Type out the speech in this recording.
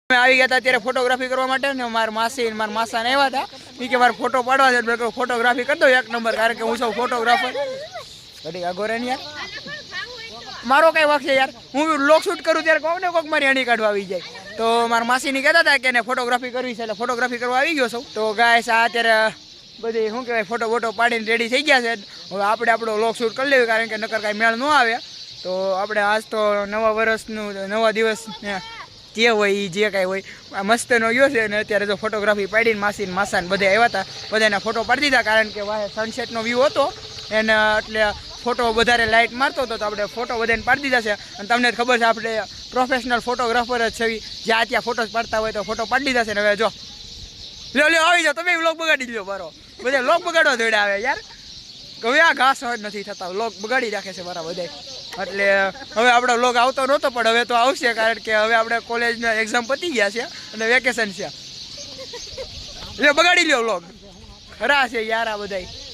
અમે આવી ગયા હતા ત્યારે ફોટોગ્રાફી કરવા માટે ને મારા માસી મારા માસાને આવ્યા હતા એ કે મારે ફોટો પાડવા છે એટલે ફોટોગ્રાફી કરી દો 1 નંબર કારણ કે હું સૌ ફોટોગ્રાફર ઘડી આગોરે ને યાર મારો કઈ વાક છે યાર હું લોક શૂટ કરું ત્યારે કોક ને કોક મારી હણી કાઢવા આવી જાય તો મારા માસીની કહેતા હતા કે એને ફોટોગ્રાફી કરવી છે એટલે ફોટોગ્રાફી કરવા આવી ગયો છું તો ગાઈસ આ અત્યારે બધી શું કહેવાય ફોટો પાડીને રેડી થઈ ગયા છે હવે આપણે આપણો લોક શૂટ કરી લેવું કારણ કે નકર કાંઈ મેળ ન આવે તો આપણે આજ તો નવા વર્ષનું નવા દિવસ જે હોય એ જે કાંઈ હોય મસ્તનો ગયો છે અને અત્યારે જો ફોટોગ્રાફી પાડીને માસીને માસાને બધા આવ્યા હતા બધાને ફોટો પાડી દીધા કારણ કે વાહ સનસેટનો વ્યૂ હતો એને એટલે ફોટો વધારે લાઇટ મારતો હતો તો આપણે ફોટો બધાને પાડી દીધા છે અને તમને ખબર છે આપણે પ્રોફેશનલ ફોટોગ્રાફર જ છે જ્યાં ત્યાં ફોટોસ પાડતા હોય તો ફોટો પાડી દીધા છે ને હવે જો લ્યો આવી જાઓ તમે વ્લોગ બગાડી લ્યો મારો બધા વ્લોગ બગાડવા જોડે આવે યાર હવે આ ઘાસ જ નથી થતા વ્લોગ બગાડી રાખે છે મારા બધા એટલે હવે આપણો વ્લોગ આવતો નહોતો પણ હવે તો આવશે કારણ કે હવે આપણે કોલેજના એક્ઝામ પતી ગયા છે અને વેકેશન છે એટલે બગાડી લ્યો વ્લોગ ખરા છે યાર આ બધાય